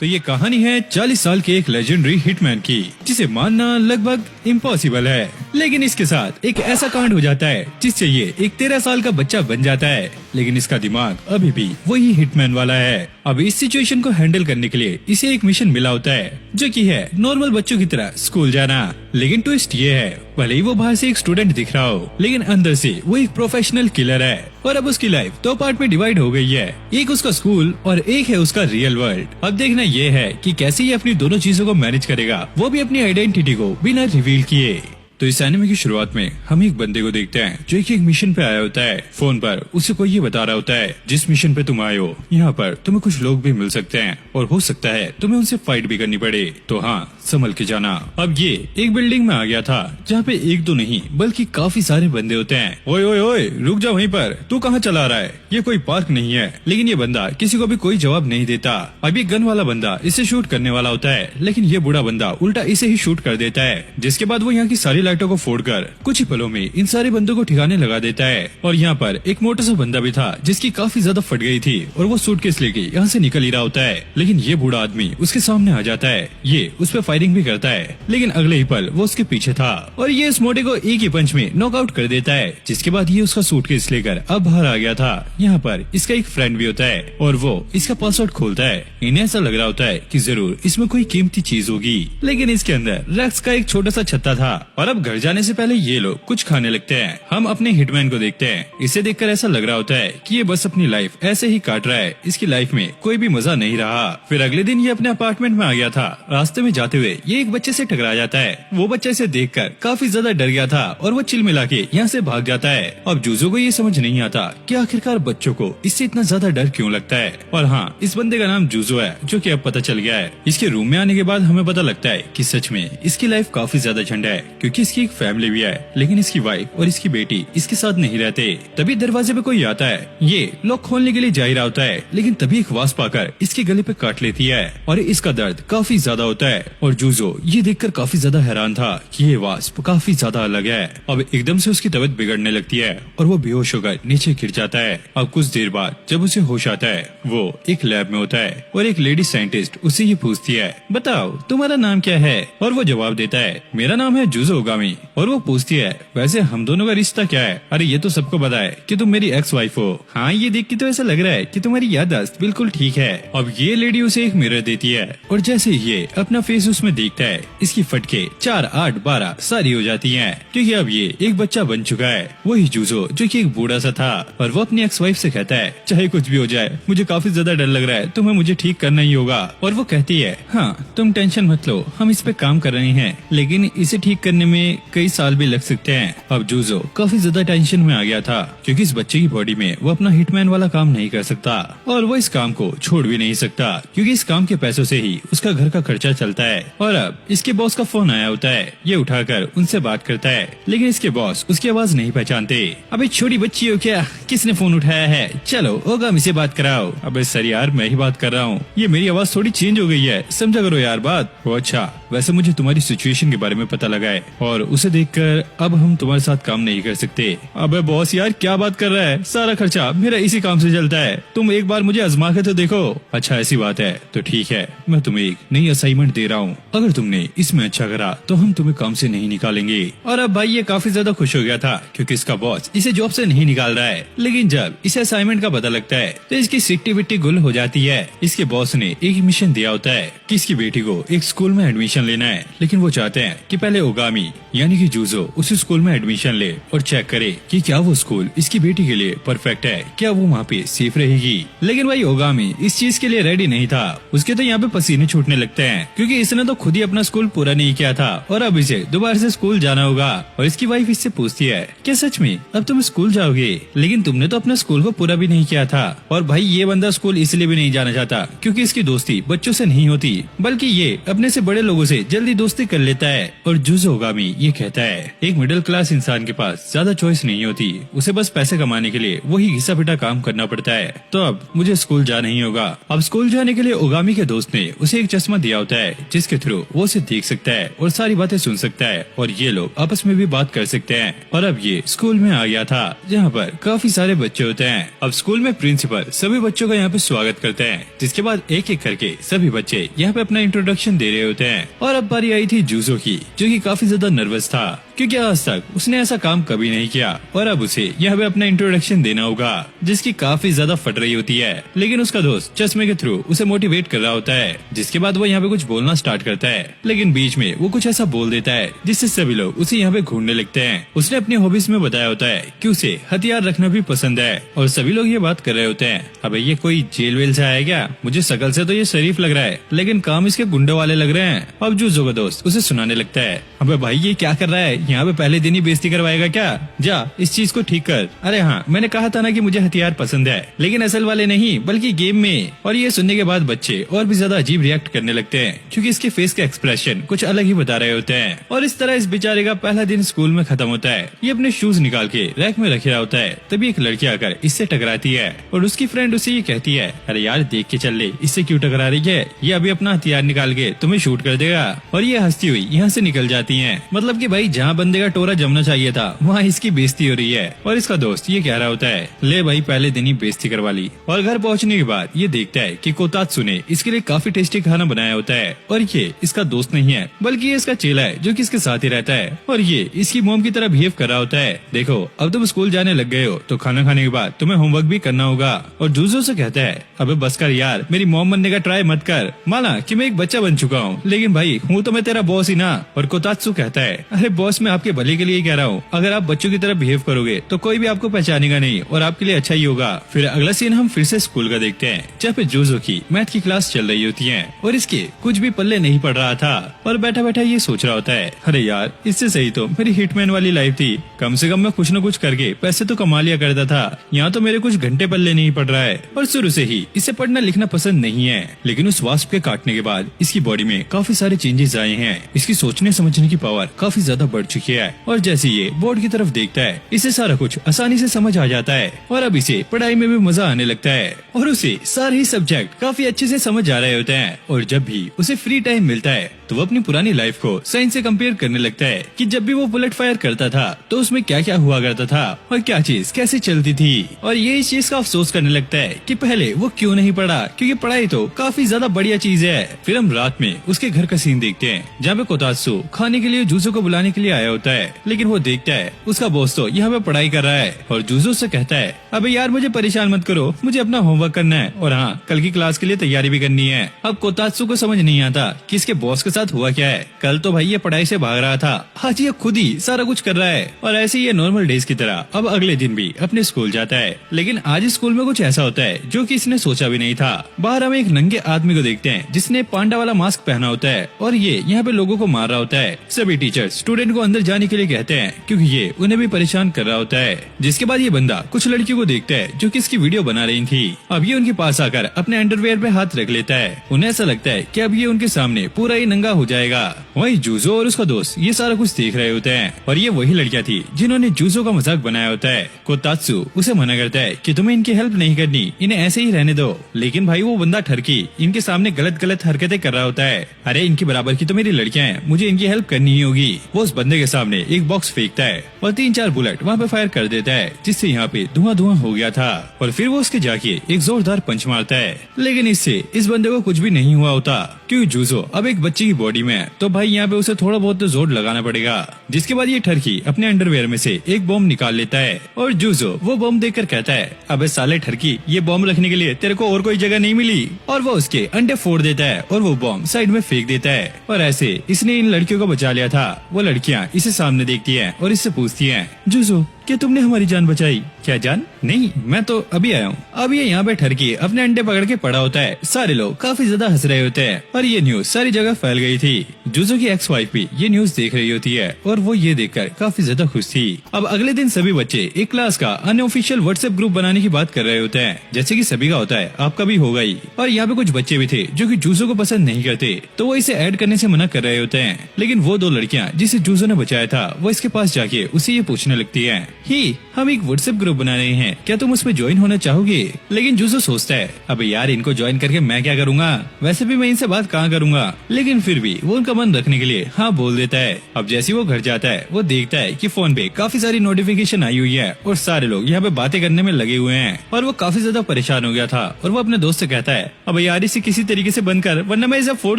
तो ये कहानी है 40 साल के एक लेजेंडरी हिटमैन की, जिसे मानना लगभग इम्पॉसिबल है। लेकिन इसके साथ एक ऐसा कांड हो जाता है जिससे ये एक 13 साल का बच्चा बन जाता है, लेकिन इसका दिमाग अभी भी वही हिटमैन वाला है। अब इस सिचुएशन को हैंडल करने के लिए इसे एक मिशन मिला होता है, जो कि है नॉर्मल बच्चों की तरह स्कूल जाना। लेकिन ट्विस्ट ये है, भले ही वो बाहर से एक स्टूडेंट दिख रहा हो, लेकिन अंदर से वो एक प्रोफेशनल किलर है। और अब उसकी लाइफ 2 पार्ट में डिवाइड हो गई है, एक उसका स्कूल और एक है उसका रियल वर्ल्ड। अब देखना ये है कि कैसे ये अपनी दोनों चीजों को मैनेज करेगा, वो भी अपनी आइडेंटिटी को बिना रिवील किए। तो इस एनिमे की शुरुआत में हम एक बंदे को देखते हैं जो एक मिशन पे आया होता है। फोन पर उसे कोई ये बता रहा होता है, जिस मिशन पे तुम आए हो यहाँ पर तुम्हें कुछ लोग भी मिल सकते हैं और हो सकता है तुम्हें उनसे फाइट भी करनी पड़े, तो हाँ संभल के जाना। अब ये एक बिल्डिंग में आ गया था जहाँ पे एक दो नहीं बल्कि काफी सारे बंदे होते हैं। ओए ओए ओए रुक जा वहीं पर, तू कहाँ चला रहा है, ये कोई पार्क नहीं है। लेकिन ये बंदा किसी को भी कोई जवाब नहीं देता। अब ये गन वाला बंदा इसे शूट करने वाला होता है, लेकिन ये बूढ़ा बंदा उल्टा इसे ही शूट कर देता है, जिसके बाद वो यहाँ की सारी लाइटों को फोड़कर कुछ ही पलों में इन सारे बंदों को ठिकाने लगा देता है। और यहाँ पर एक मोटा सा बंदा भी था जिसकी काफी ज्यादा फट गई थी और वो सूटकेस लेके यहाँ से निकल ही रहा होता है, लेकिन ये बूढ़ा आदमी उसके सामने आ जाता है। ये उस पर फायरिंग भी करता है, लेकिन अगले ही पल वो उसके पीछे था और ये इस मोटे को एक ही पंच में नॉकआउट कर देता है, जिसके बाद ये उसका सूटकेस लेकर अब बाहर आ गया था। यहाँ पर इसका एक फ्रेंड भी होता है और वो इसका पासवर्ड खोलता है। इन्हें ऐसा लग रहा होता है कि जरूर इसमें कोई कीमती चीज होगी, लेकिन इसके अंदर रैक्स का एक छोटा सा छत्ता था। और अब घर जाने से पहले ये लोग कुछ खाने लगते हैं। हम अपने हिटमैन को देखते हैं, इसे देखकर ऐसा लग रहा होता है कि ये बस अपनी लाइफ ऐसे ही काट रहा है, इसकी लाइफ में कोई भी मजा नहीं रहा। फिर अगले दिन ये अपने अपार्टमेंट में आ गया था। रास्ते में जाते हुए ये एक बच्चे से टकरा जाता है। वो बच्चा इसे देखकर काफी ज्यादा डर गया था और वो चिल मिला के यहाँ से भाग जाता है। अब जूजो को ये समझ नहीं आता कि आखिरकार बच्चों को इससे इतना ज्यादा डर क्यों लगता है। और हाँ, इस बंदे का नाम जूजो है, जो कि अब पता चल गया है। इसके रूम में आने के बाद हमें पता लगता है कि सच में इसकी लाइफ काफी ज्यादा झंडा है, क्योंकि इसकी एक फैमिली भी है, लेकिन इसकी वाइफ और इसकी बेटी इसके साथ नहीं रहते। तभी दरवाजे पे कोई आता है। ये लॉक खोलने के लिए जा ही रहा होता है, लेकिन तभी एक वास्प पाकर इसके गले पे काट लेती है और इसका दर्द काफी ज्यादा होता है। और जूजो ये देखकर काफी ज्यादा हैरान था कि ये वास्प काफी ज्यादा अलग है। अब एकदम से उसकी तबीयत बिगड़ने लगती है और वो बेहोश होकर नीचे गिर जाता है। अब कुछ देर बाद जब उसे होश आता है, वो एक लैब में होता है और एक लेडी साइंटिस्ट उसे ये पूछती है, बताओ तुम्हारा नाम क्या है। और वो जवाब देता है, मेरा नाम है जूजो ओगामी। और वो पूछती है, वैसे हम दोनों का रिश्ता क्या है। अरे ये तो सबको पता है कि तुम मेरी एक्स वाइफ हो। हाँ, ये देख के तो ऐसा लग रहा है कि तुम्हारी याददाश्त बिल्कुल ठीक है। अब ये लेडी उसे एक मिरर देती है और जैसे ये अपना फेस उसमें देखता है, इसकी फटके 4, 8, 12 सारी हो जाती हैं, क्योंकि अब ये एक बच्चा बन चुका है। वही जूजो जो कि एक बूढ़ा सा था। और वो अपनी एक्स वाइफ से कहता है, चाहे कुछ भी हो जाए मुझे काफी ज्यादा डर लग रहा है, तुम्हें मुझे ठीक करना ही होगा। और वो कहती है, हाँ तुम टेंशन मत लो, हम इस पे काम कर रहे हैं, लेकिन इसे ठीक करने में कई साल भी लग सकते हैं। अब जूजो काफी ज्यादा टेंशन में आ गया था, क्योंकि इस बच्चे की बॉडी में वो अपना हिटमैन वाला काम नहीं कर सकता और वो इस काम को छोड़ भी नहीं सकता, क्योंकि इस काम के पैसों से ही उसका घर का खर्चा चलता है। और अब इसके बॉस का फोन आया होता है। ये उठाकर उनसे बात करता है, लेकिन इसके बॉस उसकी आवाज नहीं पहचानते। अबे छोटी बच्ची हो क्या, किसने फोन उठाया है, चलो ओगामी से बात कराओ। अबे सर यार मैं ही बात कर रहा हूँ, ये मेरी आवाज थोड़ी चेंज हो गई है, समझा करो यार बात। वो अच्छा, वैसे मुझे तुम्हारी सिचुएशन के बारे में पता लगा है और उसे देखकर अब हम तुम्हारे साथ काम नहीं कर सकते। अबे बॉस यार क्या बात कर रहा है, सारा खर्चा मेरा इसी काम से चलता है, तुम एक बार मुझे आजमा के तो देखो। अच्छा ऐसी बात है तो ठीक है, मैं तुम्हें एक नई असाइनमेंट दे रहा हूँ, अगर तुमने इसमें अच्छा करा तो हम तुम्हें काम से नहीं निकालेंगे। और अब भाई ये काफी ज्यादा खुश हो गया था, क्योंकि इसका बॉस इसे जॉब से नहीं निकाल रहा है। लेकिन जब इसे असाइनमेंट का पता लगता है तो इसकी सिट्टी बिट्टी गुल हो जाती है। इसके बॉस ने एक मिशन दिया होता है कि इसकी बेटी को एक स्कूल में एडमिशन लेना है, लेकिन वो चाहते हैं कि पहले ओगामी यानी कि जूजो उस स्कूल में एडमिशन ले और चेक करे कि क्या वो स्कूल इसकी बेटी के लिए परफेक्ट है, क्या वो वहाँ पे सेफ रहेगी। लेकिन भाई ओगामी इस चीज के लिए रेडी नहीं था। उसके तो यहाँ पे पसीने छूटने लगते हैं, क्योंकि इसने तो खुद ही अपना स्कूल पूरा नहीं किया था और अब इसे दोबारा से स्कूल जाना होगा। और इसकी वाइफ इससे पूछती है, क्या सच में अब तुम स्कूल जाओगे, लेकिन तुमने तो अपने स्कूल को पूरा भी नहीं किया था। और भाई ये बंदा स्कूल इसलिए भी नहीं जाना चाहता क्योंकि इसकी दोस्ती बच्चों से नहीं होती, बल्कि ये अपने से बड़े लोगों उसे जल्दी दोस्ती कर लेता है। और जुजो ओगामी ये कहता है, एक मिडिल क्लास इंसान के पास ज्यादा चॉइस नहीं होती, उसे बस पैसे कमाने के लिए वही घिसा पिटा काम करना पड़ता है। तो अब मुझे स्कूल जाना ही होगा। अब स्कूल जाने के लिए ओगामी के दोस्त ने उसे एक चश्मा दिया होता है, जिसके थ्रू वो उसे देख सकता है और सारी बातें सुन सकता है, और ये लोग आपस में भी बात कर सकते हैं। और अब ये स्कूल में आ गया था, जहाँ पर काफी सारे बच्चे होते हैं। अब स्कूल में प्रिंसिपल सभी बच्चों का यहाँ पे स्वागत करते हैं, जिसके बाद एक एक करके सभी बच्चे यहाँ पे अपना इंट्रोडक्शन दे रहे होते हैं। और अब बारी आई थी जुजो की, जो कि काफी ज्यादा नर्वस था, क्योंकि आज तक उसने ऐसा काम कभी नहीं किया। और अब उसे यहाँ पे अपना इंट्रोडक्शन देना होगा, जिसकी काफी ज्यादा फट रही होती है। लेकिन उसका दोस्त चश्मे के थ्रू उसे मोटिवेट कर रहा होता है, जिसके बाद वो यहाँ पे कुछ बोलना स्टार्ट करता है। लेकिन बीच में वो कुछ ऐसा बोल देता है जिससे सभी लोग उसे यहाँ पे घूरने लगते हैं। उसने अपनी हॉबीज में बताया होता है कि उसे हथियार रखना भी पसंद है, और सभी लोग ये बात कर रहे होते हैं, अबे ये कोई जेल वेल से आया क्या? मुझे शकल से तो ये शरीफ लग रहा है, लेकिन काम इसके गुंडे वाले लग रहे हैं। अब जुजो का दोस्त उसे सुनाने लगता है, अबे भाई ये क्या कर रहा है? यहाँ पे पहले दिन ही बेइज्जती करवाएगा क्या? जा इस चीज को ठीक कर। अरे हाँ, मैंने कहा था ना कि मुझे हथियार पसंद है, लेकिन असल वाले नहीं बल्कि गेम में। और ये सुनने के बाद बच्चे और भी ज्यादा अजीब रिएक्ट करने लगते हैं, क्योंकि इसके फेस का एक्सप्रेशन कुछ अलग ही बता रहे होते हैं। और इस तरह इस बेचारे का पहला दिन स्कूल में खत्म होता है। ये अपने शूज निकाल के रैक में रखे होता है, तभी एक लड़की आकर इससे टकराती है, और उसकी फ्रेंड उसे ये कहती है, अरे यार देख के चल ले, इससे क्यों टकरा रही है? ये अभी अपना हथियार निकाल के तुम्हें शूट कर देगा। और ये हंसती हुई यहाँ से निकल जाती है। मतलब कि भाई जहाँ बंदे का टोरा जमना चाहिए था, वहाँ इसकी बेइज्जती हो रही है। और इसका दोस्त ये कह रहा होता है, ले भाई पहले दिन ही बेइज्जती करवा ली। और घर पहुँचने के बाद ये देखता है कि कोतात्सु ने इसके लिए काफी टेस्टी खाना बनाया होता है, और ये इसका दोस्त नहीं है बल्कि ये इसका चेला है, जो कि इसके साथ ही रहता है। और ये इसकी मॉम की तरह बिहेव कर रहा होता है, देखो अब तुम स्कूल जाने लग गए हो तो खाना खाने के बाद तुम्हें होमवर्क भी करना होगा। और जुजो से कहता है, अबे बस कर यार, मेरी मॉम बनने का ट्राई मत कर, माना कि मैं एक बच्चा बन चुका हूँ, लेकिन भाई हूँ तो मैं तेरा बॉस ही ना। और कोतात्सु कहता है, अरे बॉस मैं आपके भले के लिए कह रहा हूँ, अगर आप बच्चों की तरह बिहेव करोगे तो कोई भी आपको पहचानेगा नहीं, और आपके लिए अच्छा ही होगा। फिर अगला सीन हम फिर से स्कूल का देखते हैं, जहाँ पे जुजो की मैथ की क्लास चल रही होती है, और इसके कुछ भी पल्ले नहीं पड़ रहा था। और बैठा बैठा ये सोच रहा होता है, अरे यार इससे सही तो मेरी हिटमैन वाली लाइफ थी, कम से कम मैं कुछ न कुछ करके पैसे तो कमा लिया करता था। यहाँ तो मेरे कुछ घंटे पल्ले नहीं पड़ रहा है। और शुरू से ही इसे पढ़ना लिखना पसंद नहीं है, लेकिन उस वास्प के काटने के बाद इसकी बॉडी में काफी सारे चेंजेस आए हैं। इसकी सोचने समझने की पावर काफी ज्यादा बढ़ चुकी है, और जैसे ये बोर्ड की तरफ देखता है, इसे सारा कुछ आसानी से समझ आ जाता है, और अब इसे पढ़ाई में भी मजा आने लगता है, और उसे सारे ही सब्जेक्ट काफी अच्छे से समझ आ रहे होते हैं। और जब भी उसे फ्री टाइम मिलता है तो वो अपनी पुरानी लाइफ को साइंस से कंपेयर करने लगता है, कि जब भी वो बुलेट फायर करता था तो उसमें क्या क्या हुआ करता था, और क्या चीज कैसे चलती थी। और ये इस चीज का अफसोस करने लगता है कि पहले वो क्यों नहीं पढ़ा, क्योंकि पढ़ाई तो काफी ज्यादा बढ़िया चीज है। फिर हम रात में उसके घर का सीन देखते हैं, जहाँ पे कोतात्सु खाने के लिए जुजो को बुलाने के लिए आया होता है, लेकिन वो देखता है उसका बॉस तो यहाँ पे पढ़ाई कर रहा है, और जुजो से कहता है, अबे यार मुझे परेशान मत करो, मुझे अपना होमवर्क करना है, और हाँ कल की क्लास के लिए तैयारी भी करनी है। अब कोतात्सु को समझ नहीं आता कि इसके बॉस के साथ हुआ क्या है। कल तो भाई ये पढ़ाई से भाग रहा था, आज ये खुद ही सारा कुछ कर रहा है। और ऐसे ही ये नॉर्मल डेज की तरह अब अगले दिन भी अपने स्कूल जाता है, लेकिन आज स्कूल में कुछ ऐसा होता है जो कि इसने सोचा भी नहीं था। बाहर हम एक नंगे आदमी को देखते हैं, जिसने पांडा वाला मास्क पहना होता है, और ये यहाँ पे लोगों को मार रहा होता है। सभी टीचर्स स्टूडेंट को अंदर जाने के लिए कहते हैं, क्योंकि ये उन्हें भी परेशान कर रहा होता है। जिसके बाद ये बंदा कुछ लड़कियों को देखता है जो कि इसकी वीडियो बना रही थी। अब ये उनके पास आकर अपने अंडरवेयर पे हाथ रख लेता है। उन्हें ऐसा लगता है कि अब ये उनके सामने पूरा ही नंगा हो जाएगा। वहीं जुजो और उसका दोस्त ये सारा कुछ देख रहे होते हैं, और ये वही लड़कियां थी जिन्होंने जुजो का मजाक बनाया होता है। कोतात्सु उसे मना करता है कि तुम्हें इनकी हेल्प नहीं करनी, इन्हें ऐसे ही रहने दो। लेकिन भाई वो बंदा ठरकी इनके सामने गलत गलत हरकतें कर रहा होता है। अरे इनकी बराबर की तो मेरी लड़कियां हैं, मुझे इनकी हेल्प करनी ही होगी। वो उस बंदे के सामने एक बॉक्स फेंकता है, और 3-4 बुलेट वहाँ पे फायर कर देता है, जिससे यहाँ पे धुआं धुआं हो गया था। और फिर वो उसके जाके एक जोरदार पंच मारता है, लेकिन इससे इस बंदे को कुछ भी नहीं हुआ होता, क्योंकि जुजो अब एक बच्चे की बॉडी में है, तो भाई यहाँ पे उसे थोड़ा बहुत तो जोर लगाना पड़ेगा। जिसके बाद ये ठरकी अपने अंडरवेयर में से एक बॉम्ब निकाल लेता है, और जुजो वो बॉम्ब देखकर कहता है, अबे साले ठरकी, ये बॉम्ब रखने के लिए तेरे को और कोई जगह नहीं मिली। और वो उसके अंडे फोड़ देता है, और वो बॉम्ब साइड में फेंक देता है। और ऐसे इसने इन लड़कियों को बचा लिया था। वो लड़कियाँ इसे सामने देखती है और इससे पूछती है, जुजो क्या तुमने हमारी जान बचाई? क्या जान? नहीं, मैं तो अभी आया हूँ। अब ये यहाँ पे ठरकी अपने अंडे पकड़ के पड़ा होता है। सारे लोग काफी ज्यादा हंस रहे होते हैं और ये न्यूज सारी जगह फैल गई थी। जूजो की एक्स वाइफ भी ये न्यूज देख रही होती है और वो ये देखकर काफी ज्यादा खुश थी। अब अगले दिन सभी बच्चे एक क्लास का अनऑफिशियल व्हाट्सएप ग्रुप बनाने की बात कर रहे होते हैं, जैसे कि सभी का होता है, आपका भी होगा ही। और यहाँ पे कुछ बच्चे भी थे जो कि जूजो को पसंद नहीं करते, तो वो इसे ऐड करने से मना कर रहे होते हैं। लेकिन वो दो लड़कियाँ जिसे जूजो ने बचाया था वो इसके पास जाके उसे ये पूछने लगती है, ही हम एक व्हाट्सएप ग्रुप बना रहे हैं, क्या तुम उसमें ज्वाइन होना चाहोगे? लेकिन जूजो सोचता है, अबे यार इनको ज्वाइन करके मैं क्या करूंगा, वैसे भी मैं इनसे बात कहाँ करूंगा। लेकिन फिर भी वो उनका मन रखने के लिए हाँ बोल देता है। अब जैसे वो घर जाता है वो देखता है कि फोन पे काफी सारी नोटिफिकेशन आई हुई है और सारे लोग यहाँ पे बातें करने में लगे हुए हैं और वो काफी ज्यादा परेशान हो गया था। और वो अपने दोस्त से कहता है, अब यार इसे किसी तरीके से बंद कर वरना मैं इसे फोड़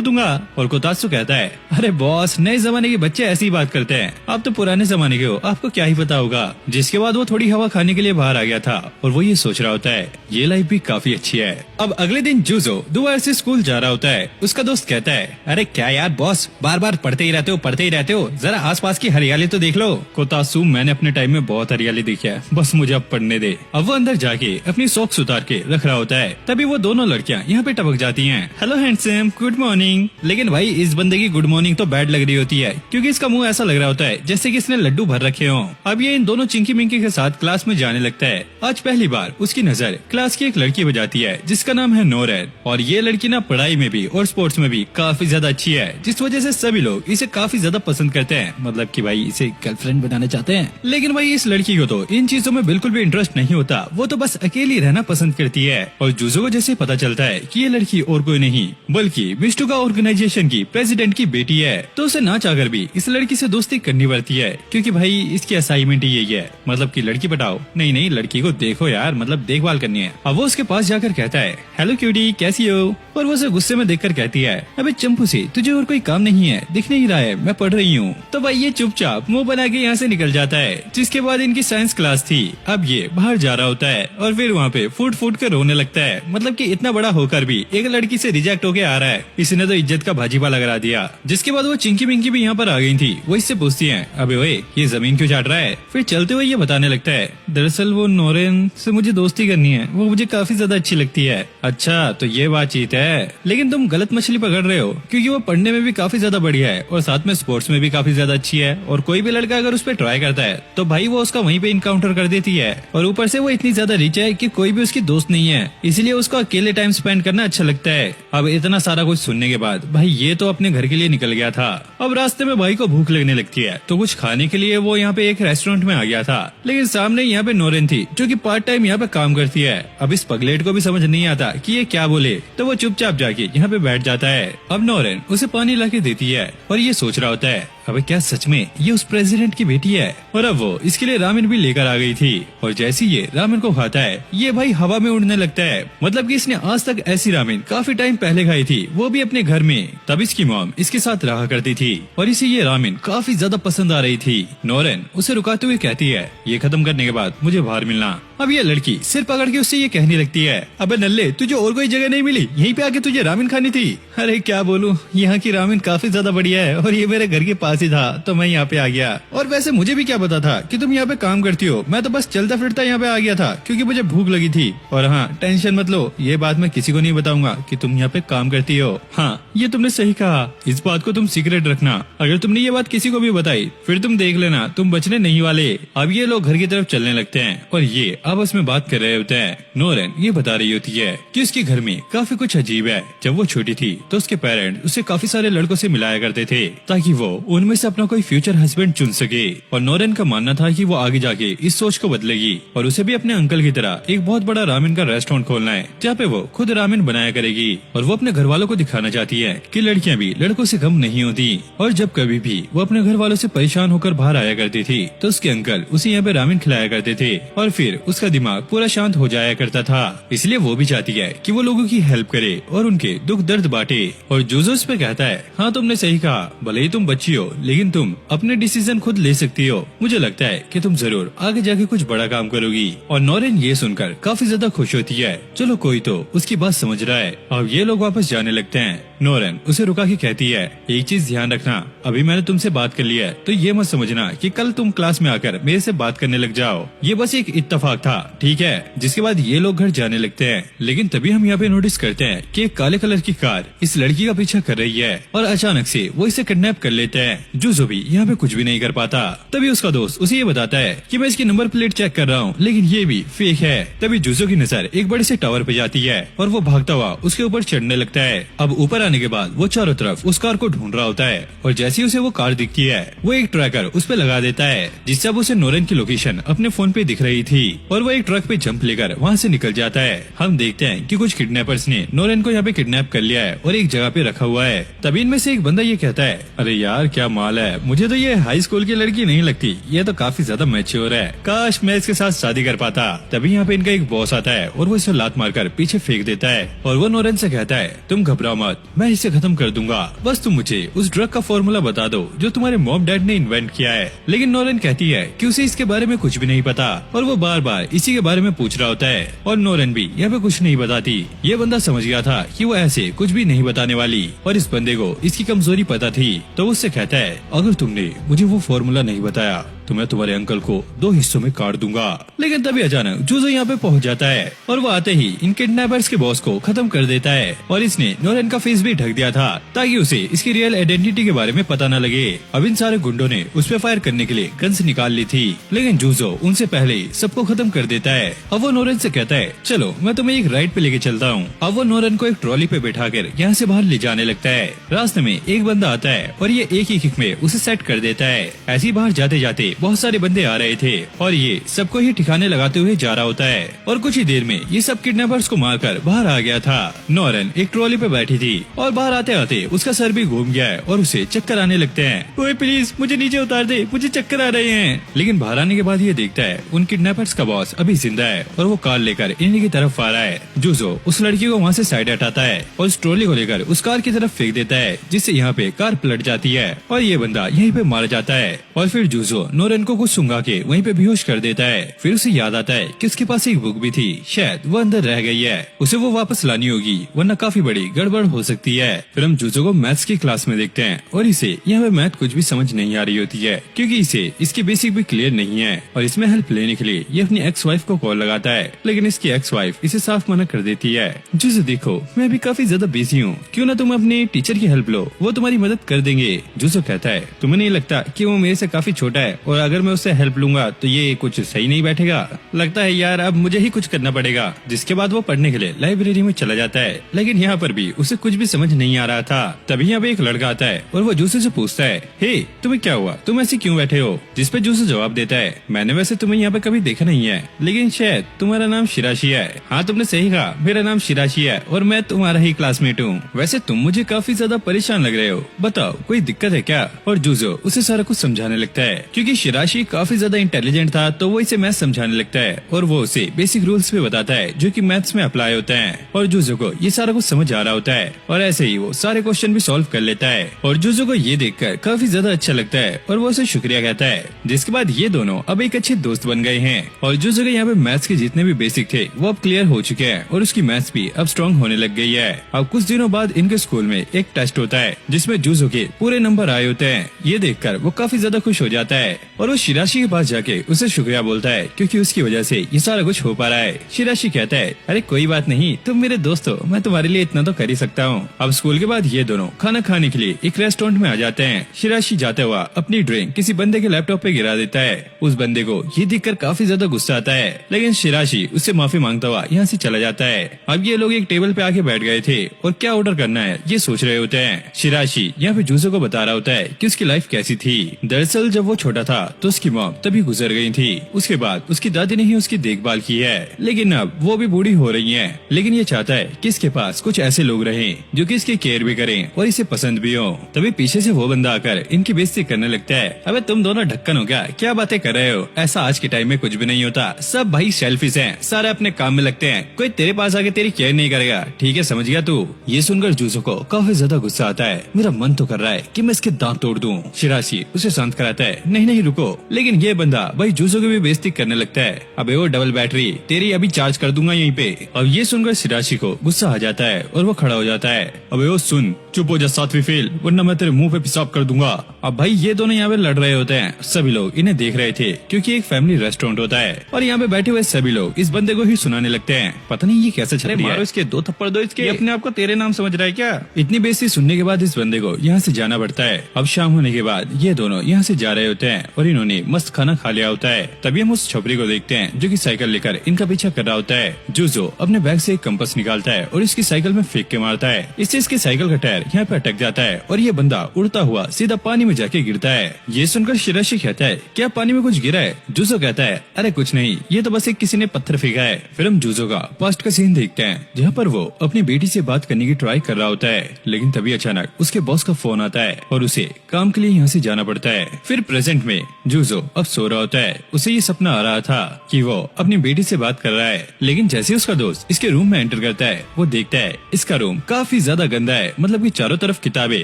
दूंगा। और कोतात्सु कहता है, अरे बॉस नए जमाने के बच्चे ऐसी ही बात करते हैं, आप तो पुराने जमाने के हो, आपको क्या ही पता होगा। जिसके बाद वो थोड़ी हवा खाने के लिए बाहर आ गया था और वो ये सोच रहा होता है ये लाइफ भी काफी अच्छी है। अब अगले दिन जूजो दोबारा से स्कूल जा रहा होता है। उसका दोस्त कहता है, अरे क्या यार बॉस बार बार पढ़ते ही रहते हो, जरा आसपास की हरियाली तो देख लो। कोतात्सु मैंने अपने टाइम में बहुत हरियाली देखी है, बस मुझे अब पढ़ने दे। अब वो अंदर जाके अपनी सॉक्स उतार के रख रहा होता है, तभी वो दोनों लड़कियां यहाँ पे टपक जाती हैं। Hello handsome, good morning. लेकिन भाई इस बंदे की गुड मॉर्निंग तो बैड लग रही होती है क्योंकि इसका मुंह ऐसा लग रहा होता है जैसे कि इसने लड्डू भर रखे हों। अब ये इन दोनों चिंकी मिंकी के साथ क्लास में जाने लगता है। आज पहली बार उसकी नजर क्लास की एक लड़की पे जाती है जिसका नाम है नोरन। और ये लड़की ना पढ़ाई में भी और स्पोर्ट्स में भी काफी ज्यादा अच्छी है, जिस वजह से सभी लोग इसे काफी ज्यादा पसंद करते हैं, मतलब कि भाई इसे गर्लफ्रेंड बनाना चाहते हैं। लेकिन भाई इस लड़की को तो इन चीजों में बिल्कुल भी इंटरेस्ट नहीं होता, वो तो बस अकेली रहना पसंद करती है। और जूजो को जैसे पता चलता है कि ये लड़की और कोई नहीं बल्कि मिस्टुका ऑर्गेनाइजेशन की प्रेसिडेंट की बेटी है, तो उसे ना चाहकर भी इस लड़की से दोस्ती करनी पड़ती है क्योंकि भाई इसकी असाइनमेंट ही यही है, मतलब कि लड़की पटाओ। नहीं लड़की को देखो यार, मतलब देखभाल करनी है। अब वो उसके पास जाकर कहता है, हेलो क्यूटी कैसी हो? और वो उसे गुस्से में देखकर कहती है, अबे चंपू सी तुझे और कोई काम नहीं है, दिख नहीं रहा है मैं पढ़ रही हूँ। तो भाई ये चुपचाप मुंह बना के यहाँ से निकल जाता है। जिसके बाद इनकी साइंस क्लास थी। अब ये बाहर जा रहा होता है और फिर वहाँ पे फूट फूट कर रोने लगता है, मतलब कि इतना बड़ा होकर भी एक लड़की से रिजेक्ट होके आ रहा है, इसने तो इज्जत का भाजीपाला करा दिया। जिसके बाद वो चिंकी मिंकी भी यहाँ पर आ गई थी। वो इससे पूछती है, अबे ओए ये जमीन क्यों चाट रहा है? फिर चलते हुए ये बताने लगता है, दरअसल वो नोरेन से मुझे दोस्ती करनी है, वो मुझे काफी ज्यादा अच्छी लगती है। अच्छा तो ये बातचीत है, लेकिन तुम गलत मछली पकड़ रहे हो क्योंकि वो पढ़ने में भी काफी ज्यादा बढ़िया है और साथ में स्पोर्ट्स में भी काफी ज्यादा अच्छी है। और कोई भी लड़का अगर उस पर ट्राई करता है तो भाई वो उसका वहीं पे इनकाउंटर कर देती है। और ऊपर से वो इतनी ज्यादा रिच है कि कोई भी उसकी दोस्त नहीं है, इसलिए उसको अकेले टाइम स्पेंड करना अच्छा लगता है। अब इतना सारा कुछ सुनने के बाद भाई ये तो अपने घर के लिए निकल गया था। अब रास्ते में भाई को भूख लगने लगती है तो कुछ खाने के लिए वो यहाँ पे एक रेस्टोरेंट में आ गया था। लेकिन सामने यहाँ पे नोरेन थी जो कि पार्ट टाइम यहाँ पे काम करती है। अब इस पगलेट को भी समझ नहीं आता कि ये क्या बोले, तो वो चुपचाप जाके यहाँ पे बैठ जाता है। अब नोरेन उसे पानी लाके देती है और ये सोच रहा होता है, अबे क्या सच में ये उस प्रेसिडेंट की बेटी है? और अब वो इसके लिए रामेन भी लेकर आ गई थी। और जैसे ये रामेन को खाता है ये भाई हवा में उड़ने लगता है, मतलब कि इसने आज तक ऐसी रामेन काफी टाइम पहले खाई थी, वो भी अपने घर में। तब इसकी मॉम इसके साथ रहा करती थी और इसे ये रामेन काफी ज्यादा पसंद आ रही थी। नोरेन उसे रुकाते हुए कहती है, ये खत्म करने के बाद मुझे बाहर मिलना। अब ये लड़की सिर पकड़ के उससे ये कहने लगती है, अबे नल्ले तुझे और कोई जगह नहीं मिली, यहीं पे आके तुझे रामेन खानी थी? अरे क्या बोलूं, यहाँ की रामेन काफी ज्यादा बढ़िया है और ये मेरे घर के पास ही था तो मैं यहाँ पे आ गया। और वैसे मुझे भी क्या पता था कि तुम यहाँ पे काम करती हो, मैं तो बस चलता फिरता यहाँ पे आ गया था क्योंकि मुझे भूख लगी थी। और हाँ टेंशन मत लो, ये बात मैं किसी को नहीं बताऊंगा कि तुम यहाँ पे काम करती हो। हाँ ये तुमने सही कहा, इस बात को तुम सीक्रेट रखना, अगर तुमने ये बात किसी को भी बताई फिर तुम देख लेना तुम बचने नहीं वाले। अब ये लोग घर की तरफ चलने लगते हैं और ये आपस में बात कर रहे होते हैं। नोरेन ये बता रही होती है कि उसके घर में काफी कुछ अजीब है। जब वो छोटी थी तो उसके पेरेंट्स उसे काफी सारे लड़कों से मिलाया करते थे ताकि वो उनमें से अपना कोई फ्यूचर हस्बैंड चुन सके। और नोरेन का मानना था कि वो आगे जाके इस सोच को बदलेगी और उसे भी अपने अंकल की तरह एक बहुत बड़ा रामेन का रेस्टोरेंट खोलना है जहाँ पे वो खुद रामेन बनाया करेगी। और वो अपने घर वालों को दिखाना चाहती है कि लड़कियां भी लड़कों से कम नहीं होती। और जब कभी भी वो अपने घर वालों से परेशान होकर बाहर आया करती थी तो उसके अंकल उसे यहाँ पे रामेन खिलाया करते थे और फिर उसका उसका दिमाग पूरा शांत हो जाया करता था। इसलिए वो भी चाहती है कि वो लोगों की हेल्प करे और उनके दुख दर्द बांटे। और जूजो उस पे कहता है, हाँ तुमने सही कहा, भले ही तुम बच्ची हो लेकिन तुम अपने डिसीजन खुद ले सकती हो। मुझे लगता है कि तुम जरूर आगे जाके कुछ बड़ा काम करोगी। और नोरेन ये सुनकर काफी ज्यादा खुश होती है। चलो कोई तो उसकी बात समझ रहा है। अब ये लोग वापस जाने लगते हैं। नोरेन उसे रुका के कहती है, एक चीज ध्यान रखना, अभी मैंने तुमसे बात कर लिया है तो ये मत समझना कि कल तुम क्लास में आकर मेरे से बात करने लग जाओ। ये बस एक इत्तेफाक था, ठीक है। जिसके बाद ये लोग घर जाने लगते हैं। लेकिन तभी हम यहाँ पे नोटिस करते हैं कि एक काले कलर की कार इस लड़की का पीछा कर रही है और अचानक से वो इसे किडनैप कर लेते हैं। जूजो भी यहाँ पे कुछ भी नहीं कर पाता। तभी उसका दोस्त उसे ये बताता है कि मैं इसकी नंबर प्लेट चेक कर रहा हूँ लेकिन ये भी फेक है। तभी जूजो की नजर एक बड़े से टावर पे जाती है और वो भागता हुआ उसके ऊपर चढ़ने लगता है। अब ऊपर आने के बाद वो चारों तरफ उस कार को ढूंढ रहा होता है और जैसे ही उसे वो कार दिखती है वो एक ट्रैकर उस पे लगा देता है, जिससे अब उसे नोरेन की लोकेशन अपने फोन पे दिख रही थी और वो एक ट्रक पे जंप लेकर वहाँ से निकल जाता है। हम देखते हैं कि कुछ किडनैपर्स ने नोरेन को यहाँ पे किडनैप कर लिया है और एक जगह पे रखा हुआ है। तभी इनमें से एक बंदा ये कहता है, अरे यार क्या माल है, मुझे तो ये हाई स्कूल की लड़की नहीं लगती, ये तो काफी ज्यादा मैच्योर है, काश मैं इसके साथ शादी कर पाता। तभी यहाँ पे इनका एक बॉस आता है और वो इसे लात मारकर पीछे फेंक देता है और वो नोरेन से कहता है, तुम घबराओ मत, मैं इसे खत्म कर दूंगा, बस तुम मुझे उस ड्रग का फॉर्मूला बता दो जो तुम्हारे मॉम डैड ने इन्वेंट किया है। लेकिन नोरेन कहती है कि उसे इसके बारे में कुछ भी नहीं पता और वो बार बार इसी के बारे में पूछ रहा होता है और नोरेन भी यहाँ पे कुछ नहीं बताती। ये बंदा समझ गया था कि वो ऐसे कुछ भी नहीं बताने वाली और इस बंदे को इसकी कमजोरी पता थी, तो उससे कहता है, अगर तुमने मुझे वो फॉर्मूला नहीं बताया तो मैं तुम्हारे अंकल को 2 हिस्सों में काट दूंगा। लेकिन तभी अचानक जूजो यहाँ पे पहुँच जाता है और वो आते ही इन किडनैपर्स के बॉस को खत्म कर देता है और इसने नोरेन का फेस भी ढक दिया था ताकि उसे इसकी रियल आइडेंटिटी के बारे में पता न लगे। अब इन सारे गुंडों ने उस पे फायर करने के लिए गन्स निकाल ली थी, लेकिन जूजो उनसे पहले ही सबको खत्म कर देता है। अब वो नोरेन से कहता है, चलो मैं तुम्हें एक राइड पे लेके चलता हूँ। अब वो नोरेन को एक ट्रॉली पे बैठा कर यहाँ से बाहर ले जाने लगता है। रास्ते में एक बंदा आता है और ये एक ही किक में उसे सेट कर देता है। ऐसे ही बाहर जाते जाते बहुत सारे बंदे आ रहे थे और ये सबको ही ठिकाने लगाते हुए जा रहा होता है और कुछ ही देर में ये सब किडनैपर्स को मारकर बाहर आ गया था। नोरेन एक ट्रॉली पे बैठी थी और बाहर आते आते उसका सर भी घूम गया है और उसे चक्कर आने लगते हैं। ओए प्लीज मुझे नीचे उतार दे, मुझे चक्कर आ रहे हैं। लेकिन बाहर आने के बाद ये देखता है उन किडनैपर्स का बॉस अभी जिंदा है और वो कार लेकर इन्हीं की तरफ आ रहा है। जूजो उस लड़की को वहाँ से साइड हटाता है और उस ट्रॉली को लेकर उस कार की तरफ फेंक देता है, जिससे यहाँ पे कार पलट जाती है और ये बंदा यहीं पे मारा जाता है। और फिर जूजो नोरेन को कुछ सुंघा के वहीं पे बेहोश कर देता है। फिर उसे याद आता है कि उसके पास एक बुक भी थी, शायद वो अंदर रह गई है, उसे वो वापस लानी होगी वरना काफी बड़ी गड़बड़ हो सकती है। फिर हम जूजो को मैथ्स की क्लास में देखते हैं और इसे यहाँ पे मैथ कुछ भी समझ नहीं आ रही होती है क्योंकि इसे इसकी बेसिक भी क्लियर नहीं है और इसमें हेल्प लेने के लिए ये अपनी एक्स वाइफ को कॉल लगाता है, लेकिन इसकी एक्स वाइफ इसे साफ मना कर देती है। जूजो देखो मैं भी काफी ज्यादा बिजी हूँ, क्यों ना तुम अपने टीचर की हेल्प लो, वो तुम्हारी मदद कर देंगे। जूजो कहता है, तुम्हें नहीं लगता कि वो मेरे से काफी छोटा है और अगर मैं उससे हेल्प लूंगा तो ये कुछ सही नहीं बैठेगा, लगता है यार अब मुझे ही कुछ करना पड़ेगा। जिसके बाद वो पढ़ने के लिए लाइब्रेरी में चला जाता है, लेकिन यहाँ पर भी उसे कुछ भी समझ नहीं आ रहा था। तभी यहाँ पे एक लड़का आता है और वो जूसो से पूछता है, हे तुम्हें क्या हुआ, तुम ऐसे क्यों बैठे हो? जिस पे जूसो जवाब देता है, मैंने वैसे तुम्हें यहाँ पे कभी देखा नहीं है, लेकिन शायद तुम्हारा नाम शिराशी है। हाँ तुमने सही कहा, मेरा नाम शिराशी है और मैं तुम्हारा ही क्लासमेट हूँ। वैसे तुम मुझे काफी ज्यादा परेशान लग रहे हो, बताओ कोई दिक्कत है क्या? और जूसो उसे सारा कुछ समझाने लगता है। क्योंकि शिराशी काफी ज्यादा इंटेलिजेंट था तो वो इसे मैथ समझाने लगता है और वो उसे बेसिक रूल्स भी बताता है जो कि मैथ्स में अप्लाई होते हैं और जूजो को ये सारा कुछ समझ आ रहा होता है और ऐसे ही वो सारे क्वेश्चन भी सॉल्व कर लेता है और जूजो को ये देखकर काफी ज्यादा अच्छा लगता है और वो उसे शुक्रिया कहता है। जिसके बाद ये दोनों अब एक अच्छे दोस्त बन गए हैं और जूजो के यहाँ पे मैथ्स के जितने भी बेसिक थे वो अब क्लियर हो चुके हैं और उसकी मैथ्स भी अब स्ट्रॉन्ग होने लग गई है। अब कुछ दिनों बाद इनके स्कूल में एक टेस्ट होता है जिसमें जूजो के पूरे नंबर आए होते हैं। ये देखकर वो काफी ज्यादा खुश हो जाता है और वो शिराशी के पास जाके उसे शुक्रिया बोलता है क्योंकि उसकी वजह से ये सारा कुछ हो पा रहा है। शिराशी कहता है, अरे कोई बात नहीं, तुम मेरे दोस्त हो, मैं तुम्हारे लिए इतना तो कर ही सकता हूँ। अब स्कूल के बाद ये दोनों खाना खाने के लिए एक रेस्टोरेंट में आ जाते हैं। शिराशी जाते हुआ अपनी ड्रिंक किसी बंदे के लैपटॉप पे गिरा देता है। उस बंदे को ये देखकर काफी ज्यादा गुस्सा आता है, लेकिन शिराशी उससे माफी मांगता हुआ यहाँ से चला जाता है। अब ये लोग एक टेबल पे आके बैठ गए थे और क्या ऑर्डर करना है ये सोच रहे होते हैं। शिराशी यहाँ पे जूजो को बता रहा होता है कि उसकी लाइफ कैसी थी। दरअसल जब वो छोटा था तो उसकी मॉम तभी गुजर गई थी। उसके बाद उसकी दादी ने ही उसकी देखभाल की है, लेकिन अब वो भी बूढ़ी हो रही है। लेकिन ये चाहता है कि इसके पास कुछ ऐसे लोग रहें जो कि इसकी केयर भी करें और इसे पसंद भी हो। तभी पीछे से वो बंदा आकर इनकी बेइज्जती करने लगता है। अबे तुम दोनों ढक्कन हो क्या बातें कर रहे हो? ऐसा आज के टाइम में कुछ भी नहीं होता, सब भाई सेल्फिश हैं, सारे अपने काम में लगते हैं, कोई तेरे पास आके तेरी केयर नहीं करेगा, ठीक है समझ गया तू? ये सुनकर जूजो को काफी ज्यादा गुस्सा आता है। मेरा मन तो कर रहा है कि मैं इसके दांत तोड़ दूं। शिराशी उसे शांत कराता है, नहीं रुको। लेकिन ये बंदा भाई जूजो की भी बेइज्जती करने लगता है। अबे वो डबल बैटरी तेरी अभी चार्ज कर दूंगा यहीं पे। अब ये सुनकर शिराशी को गुस्सा आ जाता है और वो खड़ा हो जाता है। अबे वो सुन, चुप हो जा सातवीं फेल, वरना मैं तेरे मुंह पे पेशाब कर दूंगा। अब भाई ये दोनों यहाँ पे लड़ रहे होते हैं। सभी लोग इन्हें देख रहे थे क्योंकि एक फैमिली रेस्टोरेंट होता है और यहाँ पे बैठे हुए सभी लोग इस बंदे को ही सुनाने लगते हैं। पता नहीं ये कैसे छपरी है। मारो इसके, 2 थप्पड़ दो इसके। अपने आप को तेरे नाम समझ रहा है क्या? इतनी बेइज्जती सुनने के बाद इस बंदे को यहाँ से जाना पड़ता है। अब शाम होने के बाद ये दोनों यहाँ से जा रहे होते हैं और इन्होंने मस्त खाना खा लिया होता है। तभी हम उस छपरी को देखते हैं जो की साइकिल लेकर इनका पीछा कर रहा होता है। जूजो अपने बैग से एक कंपास निकालता है और इसकी साइकिल में फेंक के मारता है। इससे इसकी साइकिल का टायर यहाँ पे अटक जाता है और ये बंदा उड़ता हुआ सीधा पानी में जाके गिरता है। ये सुनकर शिराशी कहता है, क्या पानी में कुछ गिरा है? जूजो कहता है, अरे कुछ नहीं, ये तो बस एक किसी ने पत्थर फेंका है। फिर हम जूजो का पास्ट का सीन देखते हैं जहाँ पर वो अपनी बेटी से बात करने की ट्राई कर रहा होता है। लेकिन तभी अचानक उसके बॉस का फोन आता है और उसे काम के लिए यहाँ से जाना पड़ता है। फिर प्रेजेंट में जूजो अब सो रहा होता है। उसे ये सपना आ रहा था कि वो अपनी बेटी से बात कर रहा है। लेकिन जैसे उसका दोस्त इसके रूम में एंटर करता है, वो देखता है इसका रूम काफी ज्यादा गंदा है, मतलब कि चारों तरफ किताबें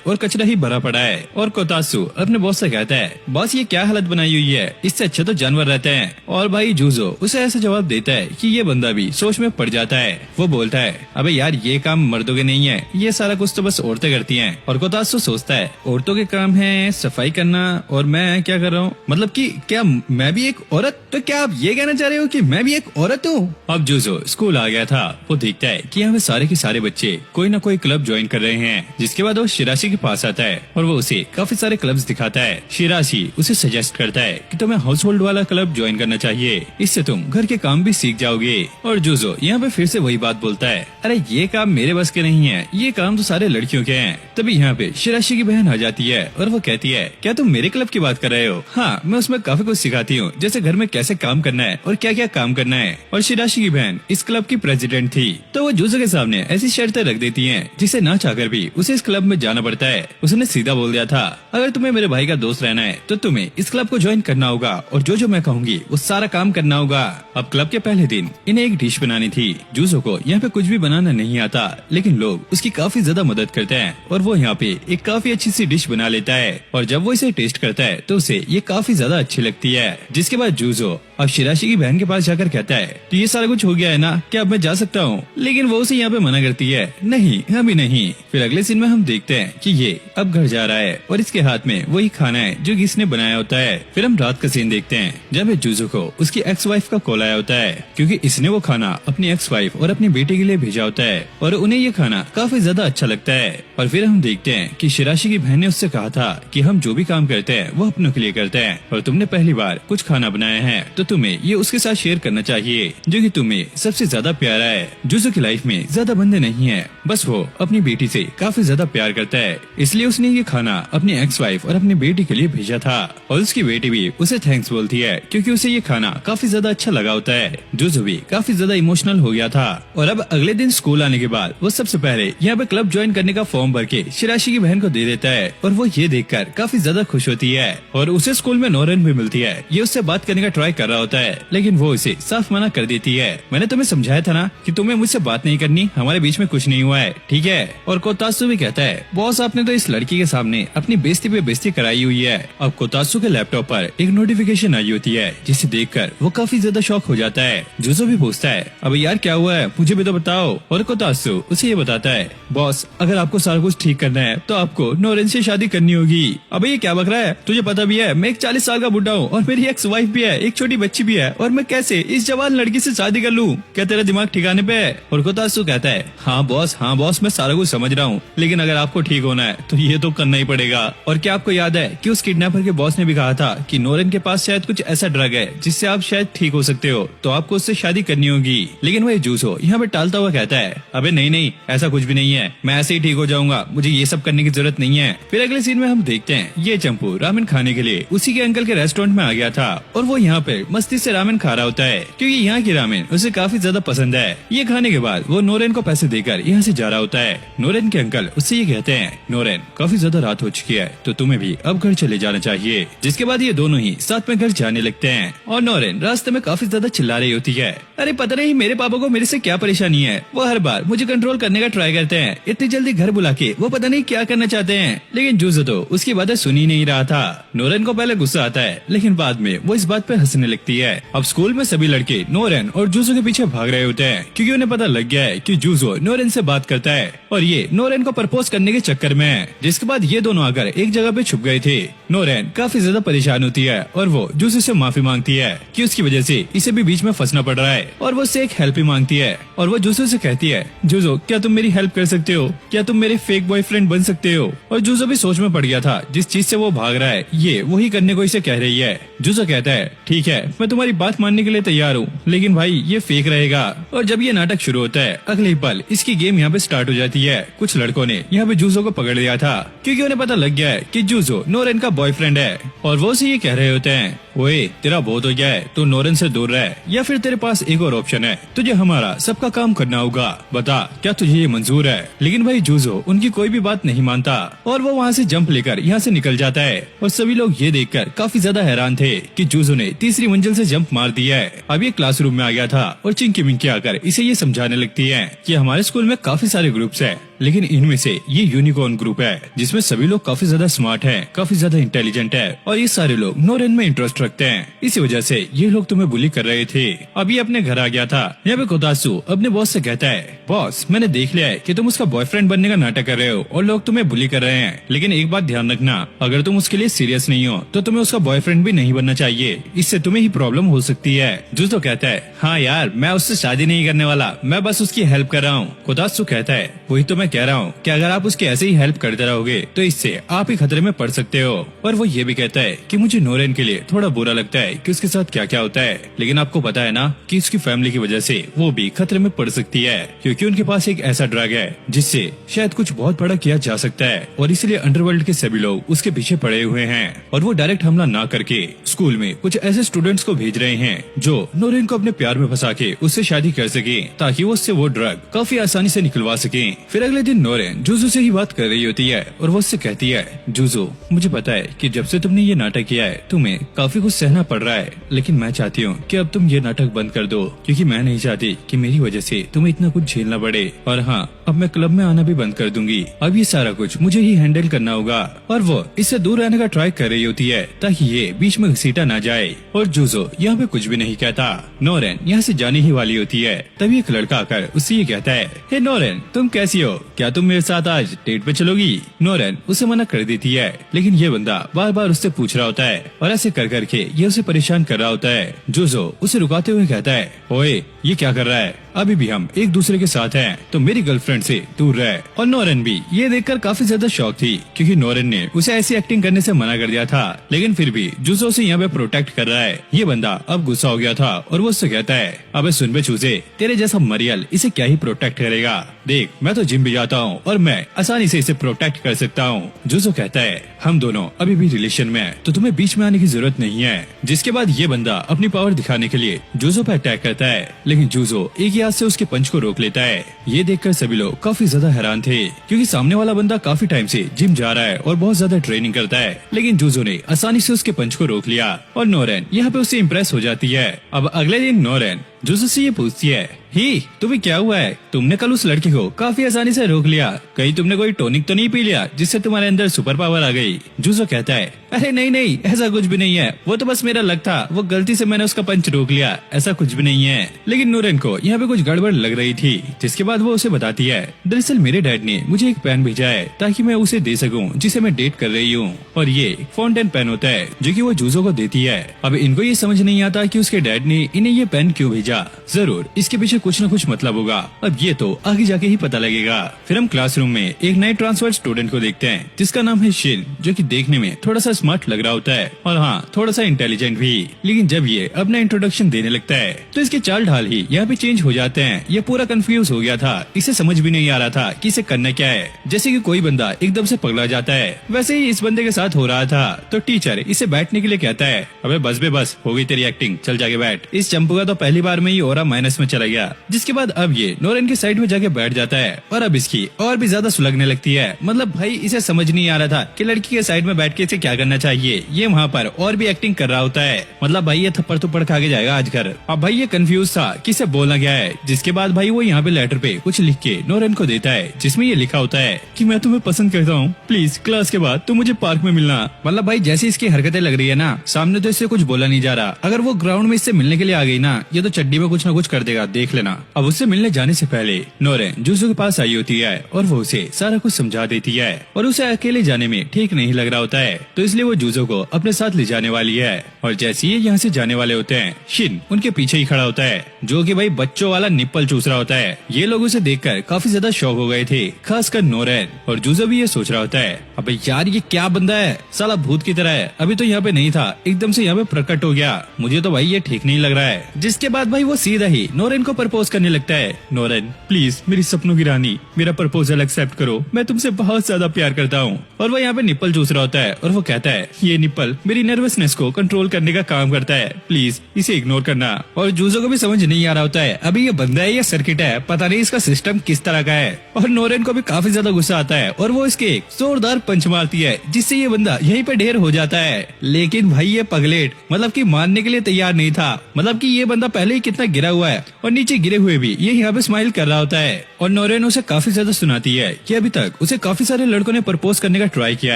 और कचरा ही भरा पड़ा है। और कोतात्सु अपने बॉस से कहता है, बॉस ये क्या हालत बनाई हुई है, इससे अच्छा तो जानवर रहते हैं। और भाई जूजो उसे ऐसा जवाब देता है कि ये बंदा भी सोच में पड़ जाता है। वो बोलता है, अबे यार ये काम मर्दों के नहीं है, ये सारा कुछ तो बस औरतें करती हैं। और कोतात्सु सोचता है, औरतों के काम है सफाई करना और मैं क्या कर रहा हूँ, मतलब कि क्या मैं भी एक औरत? तो क्या आप ये कहना चाह रहे हो कि मैं भी एक औरत हूँ? अब जूजो स्कूल आ गया था। वो देखता है कि यहाँ पे सारे के सारे बच्चे कोई ना कोई क्लब ज्वाइन कर रहे हैं। जिसके बाद वो शिराशी के पास आता है और वो उसे काफी सारे क्लब्स दिखाता है। शिराशी उसे सजेस्ट करता है कि तुम्हें हाउस होल्ड वाला क्लब ज्वाइन करना चाहिए, इससे तुम घर के काम भी सीख जाओगे। और जूजो यहाँ पे फिर से वही बात बोलता है, अरे ये काम मेरे बस के नहीं है, ये काम तो सारे लड़कियों के हैं। तभी यहाँ पे शिराशी की बहन आ जाती है और वो कहती है, क्या तुम मेरे क्लब की बात कर रहे हो? हाँ, मैं उसमें काफी कुछ सिखाती हूँ, जैसे घर में कैसे काम करना है और क्या क्या काम करना है। और शिराशी की बहन इस क्लब की प्रेसिडेंट थी, तो वो जूजो के सामने ऐसी शर्तें रख देती हैं जिसे ना चाहकर भी उसे इस क्लब में जाना पड़ता है। उसने सीधा बोल दिया था, अगर तुम्हें मेरे भाई का दोस्त रहना है तो तुम्हें इस क्लब को ज्वाइन करना होगा और जो मैं कहूँगी वो सारा काम करना होगा। अब क्लब के पहले दिन इन्हें एक डिश बनानी थी। जूजो को यहाँ पे कुछ भी बनाना नहीं आता, लेकिन लोग उसकी काफी ज्यादा मदद करते हैं और वो यहाँ पे एक काफी अच्छी सी डिश बना लेता है। और जब वो इसे टेस्ट करता है तो उसे ये काफी ज्यादा अच्छी लगती है। जिसके बाद जूजो अब शिराशी की बहन के पास जाकर कहता है, तो ये सारा कुछ हो गया है ना, क्या अब मैं जा सकता हूँ? लेकिन वो उसे यहाँ पे मना करती है, नहीं अभी नहीं। फिर अगले सीन में हम देखते हैं कि ये अब घर जा रहा है और इसके हाथ में वही खाना है जो इसने बनाया होता है। फिर हम रात का सीन देखते हैं जब जूजो को उसकी एक्स वाइफ का कॉल आया होता है, क्योंकि इसने वो खाना अपनी एक्स वाइफ और अपनी बेटी के लिए भेजा होता है और उन्हें ये खाना काफी ज्यादा अच्छा लगता है। और फिर हम देखते हैं कि शिराशी की बहन ने उससे कहा था कि हम जो भी काम करते हैं वो अपनों के लिए करते हैं और तुमने पहली बार कुछ खाना बनाया है तो तुम्हें ये उसके साथ शेयर करना चाहिए जो कि तुम्हें सबसे ज्यादा प्यारा है। जूजो की लाइफ में ज्यादा बंदे नहीं है, बस वो अपनी बेटी से काफी ज्यादा प्यार करता है, इसलिए उसने ये खाना अपनी एक्स वाइफ और अपनी बेटी के लिए भेजा था। और उसकी बेटी भी उसे थैंक्स बोलती है क्योंकि उसे ये खाना काफी ज्यादा अच्छा लगा होता है। जूजो भी काफी ज्यादा इमोशनल हो गया था। और अब अगले दिन स्कूल आने के बाद वो सबसे पहले यहाँ पे क्लब ज्वाइन करने का फॉर्म भर के शिराशी की बहन को दे देता है और वो ये देखकर काफी ज्यादा खुश होती है। और उसे स्कूल में नोरन भी मिलती है। ये उससे बात करने का ट्राई कर रहा होता है, लेकिन वो इसे साफ मना कर देती है। मैंने तुम्हें समझाया था ना कि तुम्हें मुझसे बात नहीं करनी, हमारे बीच में कुछ नहीं हुआ है, ठीक है? और कोतात्सु भी कहता है, बॉस आपने तो इस लड़की के सामने अपनी बेइज्जती पे बेइज्जती कराई हुई है। अब कोतात्सु के लैपटॉप पर एक नोटिफिकेशन आई होती है जिसे देखकर वो काफी ज्यादा शॉक हो जाता है। जूजो भी पूछता है, अब यार क्या हुआ है, मुझे भी तो बताओ। और कोतात्सु उसे ये बताता है, बॉस अगर आपको सारा कुछ ठीक करना है तो आपको नोरेन से शादी करनी होगी। अब ये क्या बक रहा है, तुझे पता भी है मैं एक 40 साल का बुढ़ा हूँ और मेरी एक्स वाइफ भी है, एक छोटी बच्ची भी है और मैं कैसे इस जवान लड़की से शादी कर लूं? क्या तेरा दिमाग ठिकाने पे है? और कोतात्सु कहता है हाँ बॉस मैं सारा कुछ समझ रहा हूँ, लेकिन अगर आपको ठीक होना है तो ये तो करना ही पड़ेगा। और क्या आपको याद है कि उस किडनैपर के बॉस ने भी कहा था कि नोरेन के पास शायद कुछ ऐसा ड्रग है जिससे आप शायद ठीक हो सकते हो, तो आपको उससे शादी करनी होगी। लेकिन वह जूसो यहाँ पे टालता हुआ कहता है अबे नहीं ऐसा कुछ भी नहीं है, मैं ऐसे ही ठीक हो जाऊंगा, मुझे ये सब करने की जरूरत नहीं है। फिर अगले सीन में हम देखते हैं ये चंपू रामेन खाने के लिए उसी के अंकल के रेस्टोरेंट में आ गया था और वो यहाँ पे मस्ती से रामेन खा रहा होता है क्योंकि यहाँ की रामेन उसे काफी ज्यादा पसंद है। ये खाने के बाद वो नोरेन को पैसे देकर यहाँ से जा रहा होता है। नोरेन के अंकल उससे ये कहते हैं नोरेन काफी ज्यादा रात हो चुकी है तो तुम्हें भी अब घर चले जाना चाहिए। जिसके बाद ये दोनों ही साथ में घर जाने लगते हैं और नोरेन रास्ते में काफी ज्यादा चिल्ला रही होती है अरे पता नहीं मेरे पापा को मेरे से क्या परेशानी है, वो हर बार मुझे कंट्रोल करने का ट्राई करते हैं, इतनी जल्दी घर बुला के वो पता नहीं क्या करना चाहते हैं। लेकिन जूजो तो उसकी बातें सुन ही नहीं रहा था। नोरेन को पहले गुस्सा आता है लेकिन बाद में वो इस बात पे हंसने लगती है। अब स्कूल में सभी लड़के नोरेन और जूजो के पीछे भाग रहे होते हैं क्योंकि उन्हें पता लग गया है कि जूजो नोरेन से बात करता है और ये नोरेन को प्रपोज करने के चक्कर में है। जिसके बाद ये दोनों आकर एक जगह पे छुप गए थे। नोरेन काफी ज्यादा परेशान होती है और वो जूजो से माफी मांगती है कि उसकी वजह से इसे भी बीच में फंसना पड़ रहा है और वो उससे एक हेल्प ही मांगती है और वो जूजो से कहती है जूजो क्या तुम मेरी हेल्प कर सकते हो, क्या तुम मेरे फेक बॉयफ्रेंड बन सकते हो। और जूजो भी सोच में पड़ गया था जिस चीज से वो भाग रहा है ये वही करने को इसे कह रही है। जूजो कहता है ठीक है मैं तुम्हारी बात मानने के लिए तैयार हूँ, लेकिन भाई ये फेक रहेगा। और जब ये नाटक शुरू होता है अगले ही पल इसकी गेम यहाँ पे स्टार्ट हो जाती है। कुछ लड़कों ने यहाँ पे जूजो को पकड़ लिया था क्योंकि उन्हें पता लग गया है कि जूजो नोरेन का बॉयफ्रेंड है और वो उसे ये कह रहे होते हैं ओए तेरा बहुत हो गया है, तू नोरेन से दूर रह या फिर तेरे पास एक और ऑप्शन है, तुझे हमारा सबका काम करना होगा, बता क्या तुझे ये मंजूर है। लेकिन भाई जूजो उनकी कोई भी बात नहीं मानता और वो वहाँ से जंप लेकर यहाँ से निकल जाता है। और सभी लोग ये देखकर काफी ज्यादा हैरान थे कि जूजो ने तीसरी मंजिल से जंप मार दिया है। अब ये क्लासरूम में आ गया था और चिंकी मिंकी आकर इसे ये समझाने लगती है कि हमारे स्कूल में काफी सारे ग्रुप्स है, लेकिन इनमें से ये यूनिकॉर्न ग्रुप है जिसमें सभी लोग काफी ज्यादा स्मार्ट हैं, काफी ज्यादा इंटेलिजेंट है और ये सारे लोग नोरेन में इंटरेस्ट रखते हैं, इसी वजह से ये लोग तुम्हें बुली कर रहे थे। अभी अपने घर आ गया था। यहाँ पे कोतात्सु अपने बॉस से कहता है बॉस मैंने देख लिया है कि तुम उसका बॉयफ्रेंड बनने का नाटक कर रहे हो और लोग तुम्हें बुली कर रहे हैं, लेकिन एक बात ध्यान रखना अगर तुम उसके लिए सीरियस नहीं हो तो तुम्हें उसका बॉयफ्रेंड भी नहीं बनना चाहिए, इससे तुम्हें ही प्रॉब्लम हो सकती है। जूजो कहता है हाँ यार मैं उससे शादी नहीं करने वाला, मैं बस उसकी हेल्प कर रहा हूँ। कोतात्सु कहता है वही तो मैं कह रहा हूँ कि अगर आप उसकी ऐसे ही हेल्प करते रहोगे तो इससे आप ही खतरे में पड़ सकते हो। और वो ये भी कहता है कि मुझे नोरेन के लिए थोड़ा बुरा लगता है कि उसके साथ क्या क्या होता है, लेकिन आपको पता है ना कि उसकी फैमिली की वजह से वो भी खतरे में पड़ सकती है क्योंकि उनके पास एक ऐसा ड्रग है जिससे शायद कुछ बहुत बड़ा किया जा सकता है और इसलिए अंडरवर्ल्ड के सभी लोग उसके पीछे पड़े हुए हैं और वो डायरेक्ट हमला ना करके स्कूल में कुछ ऐसे स्टूडेंट्स को भेज रहे हैं जो नोरेन को अपने प्यार में फंसा के उससे शादी कर सके ताकि वो उससे वो ड्रग काफी आसानी से निकलवा सके। फिर अगले दिन नोरेन जूजो से ही बात कर रही होती है और वो उससे कहती है जूजो मुझे पता है कि जब से तुमने ये नाटक किया है तुम्हें काफी कुछ सहना पड़ रहा है, लेकिन मैं चाहती हूँ कि अब तुम ये नाटक बंद कर दो क्योंकि मैं नहीं चाहती कि मेरी वजह से तुम्हें इतना कुछ झेलना पड़े। और हाँ अब मैं क्लब में आना भी बंद कर दूंगी, अब ये सारा कुछ मुझे ही हैंडल करना होगा। और वो इससे दूर रहने का ट्राई कर रही होती है ताकि ये बीच में घसीटा ना जाए। और जूजो यहाँ पे कुछ भी नहीं कहता। नोरेन यहाँ से जाने ही वाली होती है तभी एक लड़का आकर उससे ये कहता है हे नोरेन तुम कैसी हो, क्या तुम मेरे साथ आज डेट पे चलोगी। नोरेन उसे मना कर देती है लेकिन ये बंदा बार बार उससे पूछ रहा होता है और ऐसे कर करके ये उसे परेशान कर रहा होता है। जूजो उसे रुकाते हुए कहता है ओए ये क्या कर रहा है, अभी भी हम एक दूसरे के साथ हैं तो मेरी गर्लफ्रेंड से दूर रहे। और नोरेन भी ये देखकर काफी ज्यादा शॉक थी क्योंकि नोरेन ने उसे ऐसी एक्टिंग करने से मना कर दिया था, लेकिन फिर भी जूजो से यहाँ पे प्रोटेक्ट कर रहा है। ये बंदा अब गुस्सा हो गया था और वो उससे कहता है अबे सुन बे चूजे, तेरे जैसा मरियल इसे क्या ही प्रोटेक्ट करेगा, देख मैं तो जिम भी जाता हूँ और मैं आसानी से इसे प्रोटेक्ट कर सकता हूँ। जूजो कहता है हम दोनों अभी भी रिलेशन में हैं तो तुम्हें बीच में आने की जरूरत नहीं है। जिसके बाद ये बंदा अपनी पावर दिखाने के लिए जूजो पर अटैक करता है, लेकिन जूजो एक ही हाथ से उसके पंच को रोक लेता है। ये देखकर सभी लोग काफी ज्यादा हैरान थे क्योंकि सामने वाला बंदा काफी टाइम से जिम जा रहा है और बहुत ज्यादा ट्रेनिंग करता है, लेकिन जूजो ने आसानी से उसके पंच को रोक लिया और नोरेन यहाँ पे उससे इम्प्रेस हो जाती है। अब अगले दिन नोरेन जूजो से ये पूछती है ही तुम्हें क्या हुआ है? तुमने कल उस लड़की को काफी आसानी से रोक लिया, कहीं तुमने कोई टॉनिक तो नहीं पी लिया जिससे तुम्हारे अंदर सुपर पावर आ गई? जूजो कहता है, अरे नहीं नहीं, ऐसा कुछ भी नहीं है, वो तो बस मेरा लक था, वो गलती से मैंने उसका पंच रोक लिया, ऐसा कुछ भी नहीं है। लेकिन नोरेन को यहाँ पे कुछ गड़बड़ लग रही थी, जिसके बाद वो उसे बताती है, दरअसल मेरे डैड ने मुझे एक पेन भेजा है ताकि मैं उसे दे सकूं जिसे मैं डेट कर रही हूँ, और ये फाउंटेन पेन होता है जो कि वो जूजो को देती है। अब इनको ये समझ नहीं आता कि उसके डैड ने इन्हें ये पेन क्यों भेजा, जरूर इसके पीछे कुछ न कुछ मतलब होगा। अब ये तो आगे जाके ही पता लगेगा। फिर हम क्लासरूम में एक नए ट्रांसफर स्टूडेंट को देखते हैं जिसका नाम है शिन, जो कि देखने में थोड़ा सा स्मार्ट लग रहा होता है और हाँ थोड़ा सा इंटेलिजेंट भी। लेकिन जब ये अपना इंट्रोडक्शन देने लगता है तो इसके चाल ढाल ही यहाँ पे चेंज हो जाते हैं। ये पूरा कंफ्यूज हो गया था, इसे समझ भी नहीं आ रहा था कि इसे करना क्या है। जैसे कि कोई बंदा एकदम से पगला जाता है, वैसे ही इस बंदे के साथ हो रहा था। तो टीचर इसे बैठने के लिए कहता है, अबे बस बे बस, हो गई तेरी एक्टिंग, चल जाके बैठ। इस चंपू का तो पहली बार में ही ऑरा माइनस में चला गया। जिसके बाद अब ये नोरेन के साइड में जाके बैठ जाता है और अब इसकी और भी ज्यादा सुलगने लगती है। मतलब भाई इसे समझ नहीं आ रहा था कि लड़की के साइड में बैठ के इसे क्या करना चाहिए। ये वहाँ पर और भी एक्टिंग कर रहा होता है। मतलब भाई ये थप्पड़ थप्पड़ खा के जाएगा आज घर। अब भाई ये कंफ्यूज था कि इसे बोलना क्या है। जिसके बाद भाई वो यहाँ पे लेटर पे कुछ लिख के नोरेन को देता है, जिसमें ये लिखा होता है कि मैं तुम्हें पसंद करता हूँ, प्लीज क्लास के बाद तुम मुझे पार्क में मिलना। मतलब भाई जैसी इसकी हरकतें लग रही है ना, सामने तो इससे कुछ बोला नहीं जा रहा, अगर वो ग्राउंड में इससे मिलने के लिए आ गई ना, ये तो चड्डी में कुछ न कुछ कर देगा, देख लेना। अब उससे मिलने जाने से पहले नोरेन जूजो के पास आई होती है और वो उसे सारा कुछ समझा देती है और उसे अकेले जाने में ठीक नहीं लग रहा होता है, तो इसलिए वो जूजो को अपने साथ ले जाने वाली है। और जैसे ही यहाँ से जाने वाले होते हैं, शिन उनके पीछे ही खड़ा होता है, जो कि भाई बच्चों वाला निप्पल चूस रहा होता है। ये लोग उसे देखकर काफी ज्यादा शॉक हो गए थे, खासकर नोरेन। और जूजो भी ये सोच रहा होता है, अबे यार ये क्या बंदा है, साला भूत की तरह है, अभी तो यहाँ पे नहीं था, एकदम से यहाँ पे प्रकट हो गया, मुझे तो भाई ये ठीक नहीं लग रहा है। जिसके बाद भाई वो सीधा ही नोरेन को प्रपोज करने लगता है। नोरेन प्लीज मेरी सपनों की रानी, मेरा प्रपोजल एक्सेप्ट करो, मैं तुमसे बहुत ज्यादा प्यार करता हूँ। और वो यहाँ पे निप्पल चूस रहा होता है और वो कहता है, ये निप्पल मेरी नर्वसनेस को कंट्रोल करने का काम करता है, प्लीज इसे इग्नोर करना। और जूजो को भी समझ नहीं आ रहा होता है अभी ये बंदा है या सर्किट है, पता नहीं इसका सिस्टम किस तरह का है। और नोरेन को भी काफी ज्यादा गुस्सा आता है और वो इसके एक जोरदार पंच मारती है, जिससे ये बंदा यहीं पे ढेर हो जाता है। लेकिन भाई ये पगलेट मतलब कि मानने के लिए तैयार नहीं था। मतलब कि ये बंदा पहले ही कितना गिरा हुआ है और नीचे गिरे हुए भी ये यहाँ पे स्माइल कर रहा होता है। और नोरेन उसे काफी ज्यादा सुनाती है कि अभी तक उसे काफी सारे लड़कों ने प्रपोज करने का ट्राई किया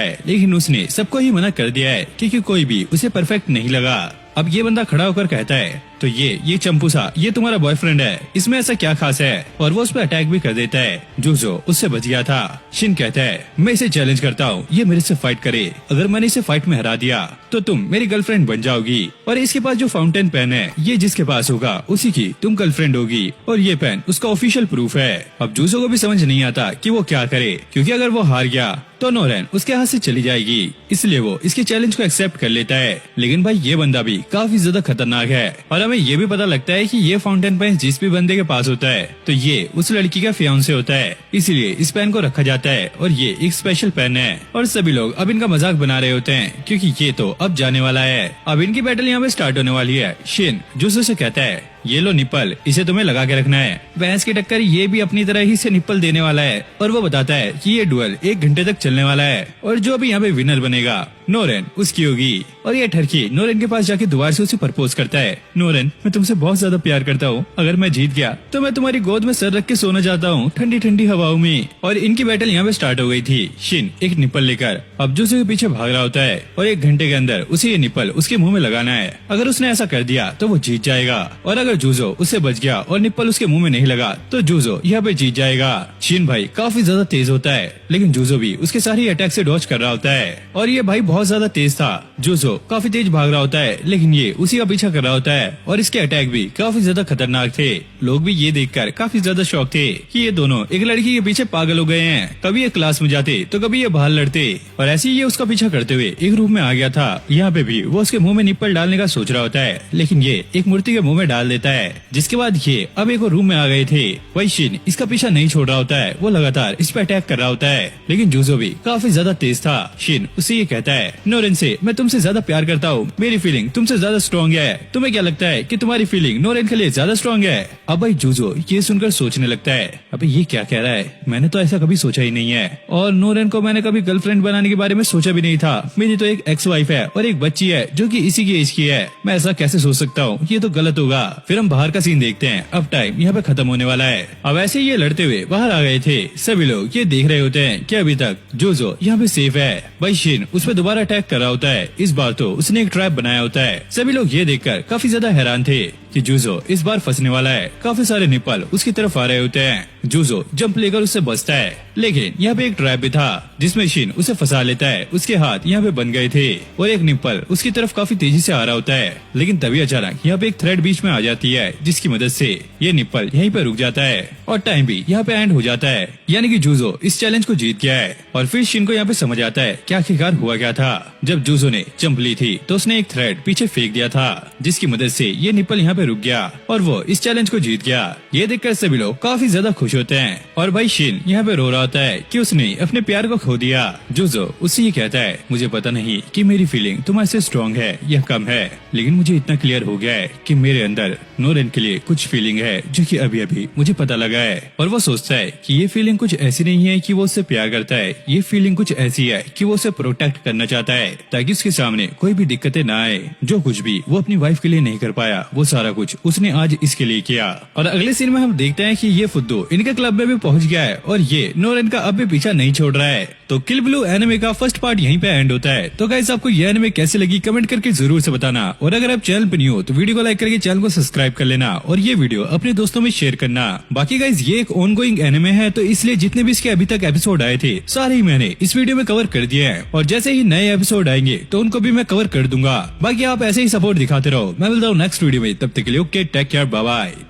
है, लेकिन उसने सबको ही मना कर दिया है क्योंकि कोई भी उसे परफेक्ट नहीं लगा। अब ये बंदा खड़ा होकर कहता है, तो ये चंपू सा, ये तुम्हारा बॉयफ्रेंड है, इसमें ऐसा क्या खास है? और वो उस पर अटैक भी कर देता है। जूजो उससे बच गया था। शिन कहता है, मैं इसे चैलेंज करता हूँ, ये मेरे से फाइट करे, अगर मैंने इसे फाइट में हरा दिया तो तुम मेरी गर्लफ्रेंड बन जाओगी, और इसके पास जो फाउंटेन पेन है ये जिसके पास होगा उसी की तुम गर्लफ्रेंड होगी, और ये पेन उसका ऑफिशियल प्रूफ है। अब जूजो को भी समझ नहीं आता कि वो क्या करे, क्योंकि अगर वो हार गया तो नोरेन उसके हाथ से चली जाएगी, इसलिए वो इसके चैलेंज को एक्सेप्ट कर लेता है। लेकिन भाई ये बंदा भी काफी ज्यादा खतरनाक है और हमें ये भी पता लगता है कि ये फाउंटेन पेन जिस भी बंदे के पास होता है तो ये उस लड़की का फियांसे होता है, इसलिए इस पेन को रखा जाता है और ये एक स्पेशल पेन है। और सभी लोग अब इनका मजाक बना रहे होते हैं क्योंकि ये तो अब जाने वाला है। अब इनकी बैटल यहाँ पे स्टार्ट होने वाली है। शिन जूजो से कहता है, ये लो निप्पल, इसे तुम्हें लगा के रखना है। भैंस की टक्कर ये भी अपनी तरह ही से निप्पल देने वाला है और वो बताता है कि ये डुएल 1 घंटे तक चलने वाला है और जो भी यहाँ पे विनर बनेगा नोरेन उसकी होगी। और ये ठरकी नोरेन के पास जाके दोबारा से उसे प्रपोज करता है, नोरेन मैं तुमसे बहुत ज्यादा प्यार करता हूँ, अगर मैं जीत गया तो मैं तुम्हारी गोद में सर रख के सोना चाहता हूँ ठंडी ठंडी हवाओं में। और इनकी बैटल यहाँ पे स्टार्ट हो गई थी। शिन एक निप्पल लेकर अब जूजो के पीछे भाग रहा होता है और 1 घंटे के अंदर उसे ये निप्पल उसके मुंह में लगाना है। अगर उसने ऐसा कर दिया तो वो जीत जाएगा, और अगर जूजो उससे बच गया और निप्पल उसके मुंह में नहीं लगा तो जूजो यहाँ पे जीत जाएगा। शिन भाई काफी ज्यादा तेज होता है, लेकिन जूजो भी उसके सारे अटैक से डॉज कर रहा होता है और ये भाई बहुत ज्यादा तेज था। जूजो काफी तेज भाग रहा होता है, लेकिन ये उसी का पीछा कर रहा होता है और इसके अटैक भी काफी ज्यादा खतरनाक थे। लोग भी ये देखकर काफी ज्यादा शौक थे कि ये दोनों एक लड़की के पीछे पागल हो गए हैं। कभी ये क्लास में जाते तो कभी ये बाहर लड़ते, और ऐसे ही ये उसका पीछा करते हुए एक रूम में आ गया था। यहाँ पे भी वो उसके मुंह में निप्पल डालने का सोच रहा होता है, लेकिन ये एक मूर्ति के मुंह में डाल देता है। जिसके बाद ये अब एक रूम में आ गए थे। वही शिन इसका पीछा नहीं छोड़ रहा होता है, वो लगातार इस पे अटैक कर रहा होता है, लेकिन जूजो भी काफी ज्यादा तेज था। शिन उससे ये कहता है, नोरेन से मैं तुमसे ज्यादा प्यार करता हूँ, मेरी फीलिंग तुमसे ज्यादा स्ट्रॉन्ग है, तुम्हें क्या लगता है कि तुम्हारी फीलिंग नोरेन के लिए ज्यादा स्ट्रॉन्ग है? अब भाई जूजो ये सुनकर सोचने लगता है, अबे ये क्या कह रहा है, मैंने तो ऐसा कभी सोचा ही नहीं है, और नोरेन को मैंने कभी गर्लफ्रेंड बनाने के बारे में सोचा भी नहीं था। मेरी तो एक एक्स वाइफ है और एक बच्ची है जो कि इसी की एज की है, मैं ऐसा कैसे सोच सकता हूँ, ये तो गलत होगा। फिर हम बाहर का सीन देखते हैं। अब टाइम यहाँ पे खत्म होने वाला है। अब ऐसे ही ये लड़ते हुए बाहर आ गए थे। सभी लोग ये देख रहे होते हैं कि अभी तक जोजो यहाँ पे सेफ है। भाई शिन उस पर दोबारा अटैक कर रहा होता है। इस बार तो उसने एक ट्रैप बनाया होता है। सभी लोग ये देखकर काफी ज्यादा हैरान थे कि जूजो इस बार फंसने वाला है। काफी सारे निप्पल उसकी तरफ आ रहे होते हैं। जूजो जंप लेकर उससे बचता है, लेकिन यहाँ पे एक ट्रैप भी था जिसमें शिन उसे फंसा लेता है। उसके हाथ यहाँ पे बन गए थे और एक निप्पल उसकी तरफ काफी तेजी से आ रहा होता है। लेकिन तभी अचानक यहाँ पे एक थ्रेड बीच में आ जाती है जिसकी मदद से ये निप्पल यहीं पे रुक जाता है और टाइम भी यहाँ पे एंड हो जाता है। यानी कि जूजो इस चैलेंज को जीत गया है। और फिर शिन को यहाँ पे समझ आता है कि आखिरकार हुआ क्या था। जब जूजो ने जंप ली थी तो उसने एक थ्रेड पीछे फेंक दिया था जिसकी मदद से ये निप्पल यहाँ पे रुक गया और वो इस चैलेंज को जीत गया। ये देखकर सभी लोग काफी ज्यादा खुश होते हैं और भाई शिन यहाँ पे रो रहा होता है कि उसने अपने प्यार को खो दिया। जूजो उससे ये कहता है, मुझे पता नहीं कि मेरी फीलिंग तुम्हारे से स्ट्रॉन्ग है या कम है, लेकिन मुझे इतना क्लियर हो गया है कि मेरे अंदर नोरेन के लिए कुछ फीलिंग है जो कि अभी अभी मुझे पता लगा है। और वो सोचता है कि ये फीलिंग कुछ ऐसी नहीं है कि वो उससे प्यार करता है, ये फीलिंग कुछ ऐसी है कि वो उसे प्रोटेक्ट करना चाहता है ताकि उसके सामने कोई भी दिक्कतें ना आए। जो कुछ भी वो अपनी वाइफ के लिए नहीं कर पाया वो सारा कुछ उसने आज इसके लिए किया। और अगले सीन में हम देखते हैं कि ये फुद्दू इनके क्लब में भी पहुंच गया है और ये नोरेन का अब भी पीछा नहीं छोड़ रहा है। तो किल ब्लू एनिमे का फर्स्ट पार्ट यहीं पे एंड होता है। तो गाइस आपको ये एनिमे कैसे लगी कमेंट करके जरूर से बताना और अगर आप चैनल पे न्यू हो तो वीडियो को लाइक करके चैनल को सब्सक्राइब कर लेना और ये वीडियो अपने दोस्तों में शेयर करना। बाकी गाइस ये एक ऑनगोइंग एनिमे है तो इसलिए जितने भी इसके अभी तक एपिसोड आए थे सारे ही मैंने इस वीडियो में कवर कर दिए हैं और जैसे ही नए एपिसोड आएंगे तो उनको भी मैं कवर कर दूंगा। बाकी आप ऐसे ही सपोर्ट दिखाते रहो। मैं मिलता हूँ नेक्स्ट वीडियो में, तब तक के लिए okay take care, bye bye.